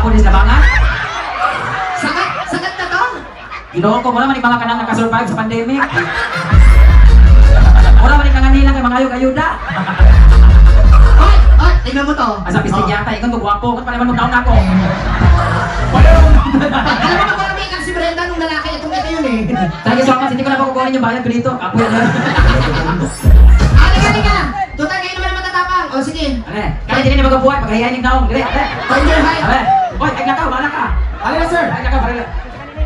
gwapo din sa labangan. Sagat na to? Ginoon ko, wala man yung mga kanang nakasurvive sa pandemic. Wala man yung kanganilang kay mga ayog-ayuda. Oy! Tingnan mo to. Asa pistig yata, ikon to gwapo. Kung pa naman magtaon ako. Alam mo ba may si Brenda nung lalaki itong ito yun eh. Thank you so much. Hindi ko na po kukunin yung bayad ko dito. Kapo yan. Halika! Tutal kayo naman matatapang. O sige. Ano kaya hindi na magabuhay. Paghahiyan yung taong. Dire, dire. Find your height. Abe. Oy, ay nakaw, wala ka. Ano na, sir? Ay nakaw, parang.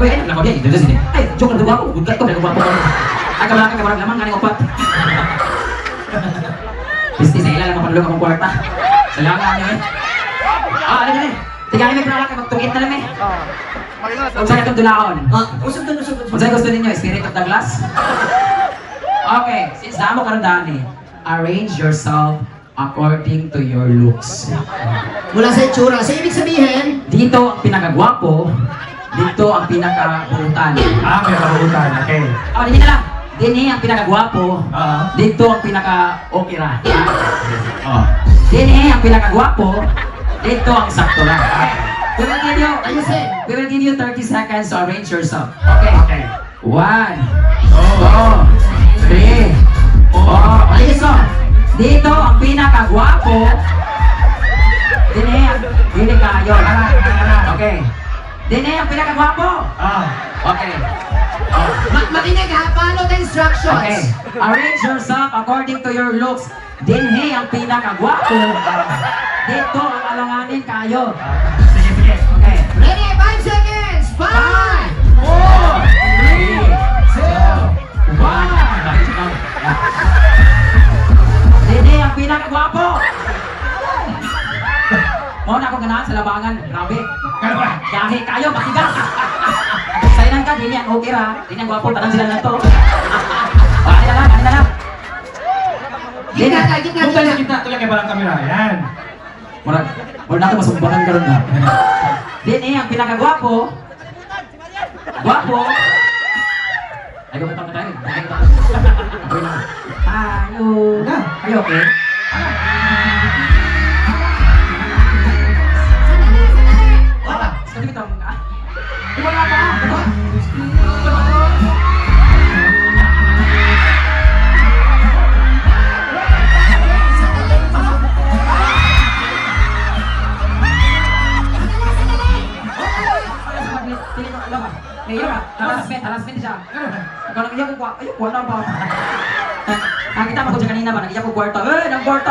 Oy, ay nakaw diyan. Dito sini. Ay, joke lang gwapo. Good luck to, gwapo. Ay kabala ka kabarang lamang kaning upat. Pisti sa ilan ang mapanulog akong kwarta. Salamat niyo eh. Ano din eh. Tigani may pala kay magtungit na lang eh. Kung saan itong dulaon? Usap doon. Kung saan gusto ninyo, Spirit of the Glass? Okay, since damo ka rin dani, arrange yourself according to your looks. Mula sa itsura. So ibig sabihin, Dito ang pinakagwapo, dito ang pinakabutan. May kabutan. Okay. Hindi na lang. Dini ang pinakagwapo, dito ang pinaka-okira. Dini ang pinakagwapo, dito ang sakto lang. We will give you, ayusin. we will give you 30 seconds to arrange yourself. Okay? Okay. 1, 2, 3, 4. Alis ko. Dito ang pinakagwapo. Dini kayo. Okay. Dini ang pinakagwapo. Okay. Makinig ha, follow the instructions. Okay. Arrange yourself according to your looks. Dinhi ang pinakagwapo. Dito ang alanganin kayo. Sige. Okay. Ready? 5 seconds. 5! 4, 3, 2, 1. Dinhi ang pinakagwapo. Mo na akong ganahan sa labangan. Grabe. Gahi kayo, matigas. Sainan ka, dinhi ang okay ra. Dinhi ang gwapo, tanang sila na to. Ani na lang. Gitna. Punta sa gitna. Tulad kay parang kamera. Yan. Wala na ito masumbangan ka rin na. Dinhi ang pinakagwapo. Gwapo. Ay, gawin tayo. Ayo. Ayo, okay? Wala. Sabi ko di ba nga pa? Harassment siya. Ikaw nang iyak ko, ayun, kwarto ba? Nakita mo ko dyan kanina ba, nag-iyak ko kwarto. Nang kwarto!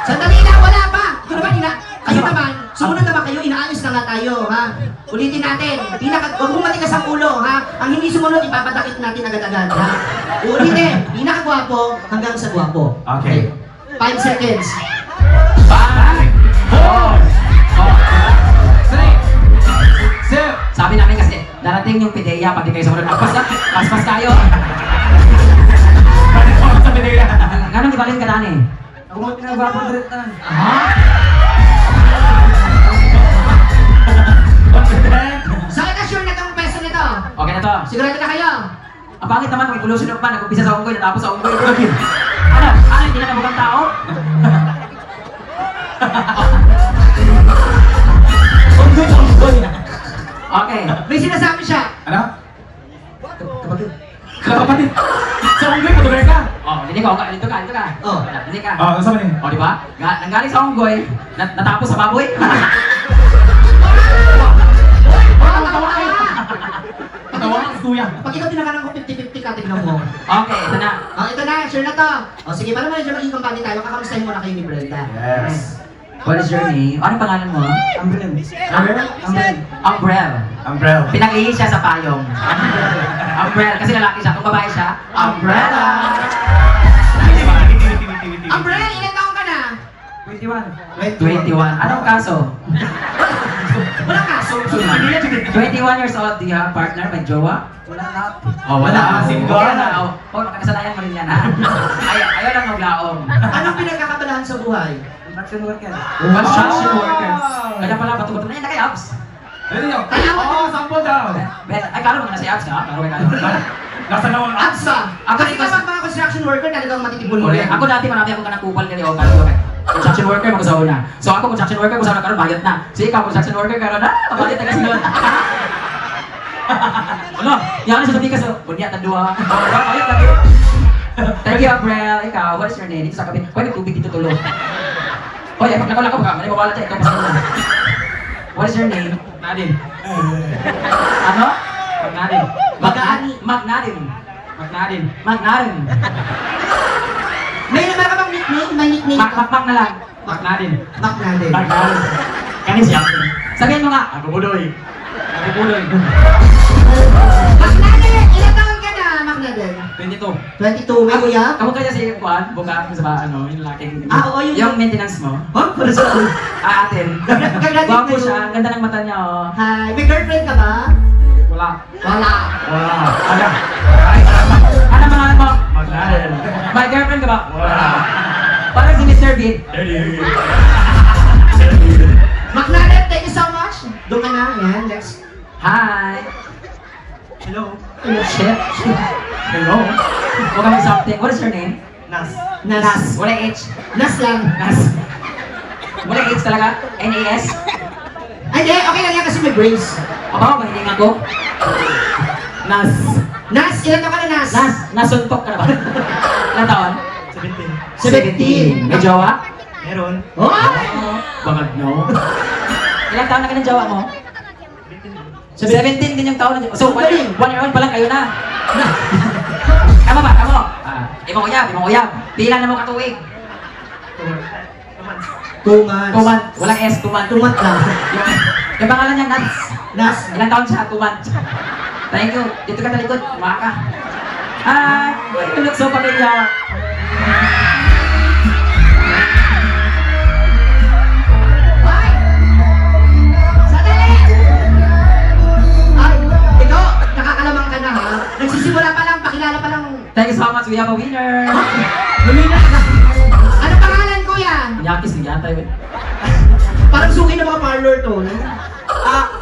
Sandali lang, wala pa. Ito naman, kayo naman, sumunod naman kayo, inaayos na nga tayo, ha? Ulitin natin, huwag mong matigas ang ulo, ha? Ang hindi sumunod, ipapadakit natin agad-agad, ha? Ulitin, pinakagwapo hanggang sa gwapo. Okay. 5 seconds. 5, 4, 3, 2. Sabi namin kasi, darating yung pideya, pati kayo sumunod. Paspas kayo. Sa pinila. Ganun di balin ka dani? Ako mo pinagwapo direct na. So, ito sure na itong peso nito. Okay na to. Sigurado na kayo. Ang pangit naman, may pollution of man. Nag-umpisa sa unggoy, natapos sa unggoy. Ano, hindi na nabugang tao? Unggoy. Okay. May sinasabi siya. Ano? Kapatid. Kapatid. Sa unggoy, patuloy ka. Dito ka. Dito ka. Oh. Dito ka. Nasa man eh. Di ba? Nanggaling sa unggoy, natapos sa baboy. Tawa ka, kuya. Pag ikaw tinakanan ko 50-50 ka, tignan mo. Okay, ito na. Ito na, sure na to. Sige, para mo medyo maging kumpanya tayo, kakamustahin muna kayo ni Brenda. Yes. What is your name? Anong pangalan mo? Umbrel. Pinag-ihi siya sa payong. Umbrel. Kasi lalaki siya. Kung babae siya, umbrella. Umbrella, ilan taong ka na? 21. Anong kaso? Wala kaso. 21 years old. Do you have partner? May jowa? Wala. Single. Nakakasalayan mo rin yan, ha? Ayaw lang maglaong. Anong pinagkakabalahan sa buhay? Construction worker. Kaya pala, bato-bato na yan. Naka-abs. Sample daw. Ay, kala mo na si abs ka? Kala mo. Nasa nawang Abs ba? Ako Kasi rin kapag mga construction worker, talagang matitibol mo Ako yan. dati marami akong kanang kupal nila o kala ko. construction worker mo sa una. So ako construction worker ko sa una karon bayad na. So ikaw construction worker karon na, bayad na kasi doon. Ano? Yan na sa sabi ka so, bunya ta duha. Bayad lagi. Thank you, April. Ikaw, what is your name? Dito sa kabin. Pwede tubig dito tulo. Oy, ay maglakaw ka. Mali mawala tayo. Ikaw pa sa What is your name? Nadine. Ano? Nadine. Magnadim. Nadine. Magnadim. May naman ka bang nickname? May nickname ka? Mak na lang. Nadine. Mac natin. Magnadim. Kanis siya. Sabihin mo nga. Ako budoy. Ako buloy. Mac natin! Ilan taon ka na, Mac natin? 22. 22, may kuya? Kamu kaya si Juan, buka sa ba, ano, yung laking... Oo, yung... Yung maintenance mo. Oh, para sa... Atin. Kagalit Gwapo na siya. yun. Ang ganda ng mata niya, oh. Hi, may girlfriend ka ba? Wala. Wala. Wala. Ada. Ano pangalan mo? Nadine. May girlfriend ka ba? Wala. Parang si Mr. Bean. Mac natin, thank you so much. Doon ka na, yan, next. Hi. Hello. Oh, shit. Hello. Huwag kami something. What is your name? Nas. Nas. Wala H. Nas lang. Nas. Wala H talaga? N-A-S? Ay, di, okay lang yan kasi may brace. Aba, mahiling ako. Nas. Nas, ilan taon ka na, Nas? Nasuntok ka na ba? Ilang taon? 17. 17. May jowa? Meron. Oh! Bangag no. Ilang taon na ka ng jowa mo? 17 din yung taon na So, 1 year old pa lang kayo na. Tama ba? Tama mo? Imong uyab. Pila na mo katuwig? 2 months. 2 months. Walang S, 2 months. 2 months lang. Yung pangalan niya, Nats. Nas. Ilang taon siya? 2 months. Thank you. Dito ka talikod. Maka ka. Hi. You look so familiar. Ay! Sandali! Ay, ikaw, nakakalamang ka na ha? Nagsisimula pa lang, pakilala pa lang. Thank you so much. We have a winner. Lumina ka. Ano pangalan, kuya? Nyakis, hindi yata yun. Parang suki ng mga parlor to, no?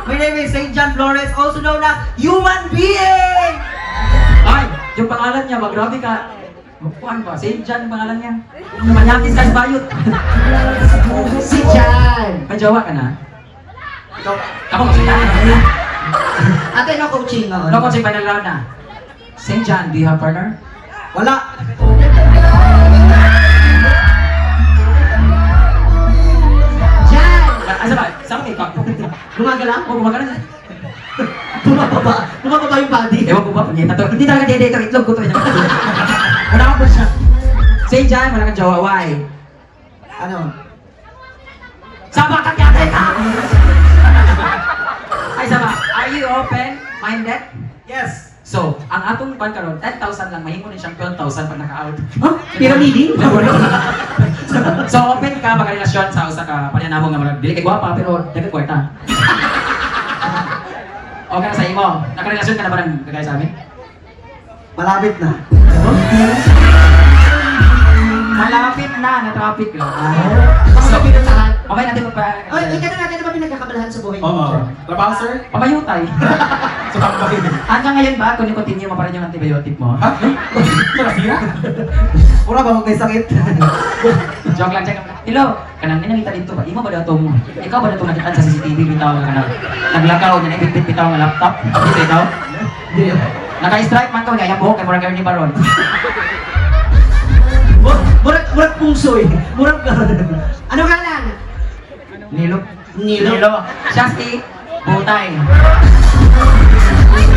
My name is St. John Flores, also known as Human Being! Ay, yung pangalan niya, grabe ka. Kuhan ba? St. John yung pangalan niya. Manyakis ka sa bayot. Si Jan. May jowa ka na? Ako kasi na. Ate, no coaching ako. No coaching final round na. St. John, do you have partner? Wala! Jan! Asa ba? Saan ka? Gumagala? Oh, gumagana na. Bumababa. Bumababa yung body. Ewan ko ba, punyeta to. Hindi talaga dede ito, itlog ko to. Wala ka po siya. St. John, wala kang jowa. Why? Ano? Sama ka kaya ka! Ay, sama. Are you open-minded? Yes! So, ang atong pan karon 10,000 lang, mahimo ni siyang 12,000 pag naka-out. Huh? Pyramiding? So, open ka magrelasyon sa usa ka pananamo nga marag dili kay gwapa pero dagat kwarta. Okay na sa imo. Nakarelasyon ka na ba ng kagaya sa amin? Malapit na. Malapit na traffic lang. So, pinuntahan. Okay natin magpa... Ay, ikaw na natin naman pinagkakabalahan sa buhay mo. Oo. Trabaho, sir? Pamayutay. Sa pagpapit. Hanggang ngayon ba, kung i-continue mo pa rin yung antibiotic mo? Ha? Nasira? Pura ba kung may sakit? Joke lang, joke lang. Hello, kanang ninangita dito ba? Imo ba daw itong... Ikaw ba daw itong nakitaan sa CCTV bitaw nga kanang... Naglakaw, na nagbitbit bitaw nga laptop? Dito ikaw? Naka-strike man ka, kaya buhok kay Murag Ernie Baron. Murag pungsoy. Murag ano kalan? Nilo. Nilo. Siya si Butay.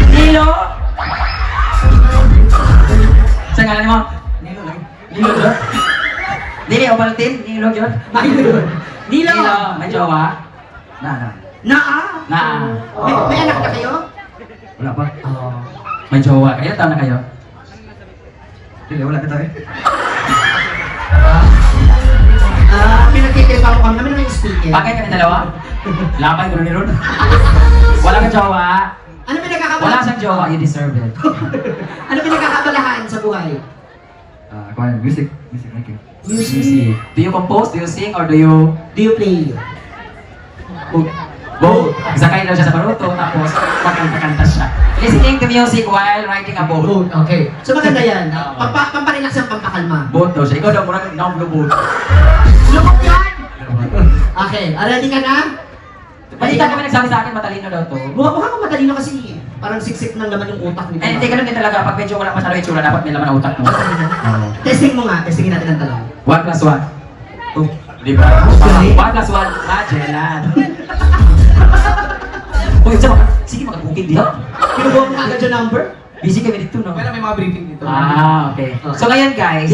Nilo! Sa ngalan mo? Nilo lang. Nilo yun? Dili, Ovaltine? Nilo yun? Nilo. Nilo. May jowa? Na. Naa. May anak na kayo? Wala pa. May jowa. Kaya taon na kayo? Dili, wala ka tayo. Pinagkitripa ko kami namin ng speaker. Bakit kami dalawa? Lapay ko ni Ron. Wala kang jowa. Ano Wala pinagkakabalahan? siyang jowa. You deserve it. Ano pinagkakabalahan sa buhay? Music. Music, thank you. Music. Do you compose? Do you sing? Or do you... Do you play? Both. Sakay daw siya sa baruto, tapos makanta-kanta siya. Listening to music while riding a boat. Both. Okay. So maganda yan. Pamparelax ang pampakalma. Boat daw siya. Ikaw daw, murang naong lubog. Lumok yan! Okay, ready ka na? Balita kami nagsabi sa akin, matalino daw to. Mukha ka matalino kasi parang siksik ng laman yung utak nito. Eh, hindi ganun din talaga. Pag medyo wala masyado itsura, dapat may laman ang utak mo. Testing mo nga, testingin natin ang talong. 1 plus 1. Oh. Di ba? Okay. 1 plus 1, Magellan. Uy, sige mag-booking diha. Kinuha mo agad yung number? Busy kami dito, no? Pero may mga briefing dito. Ah, okay. So ngayon guys,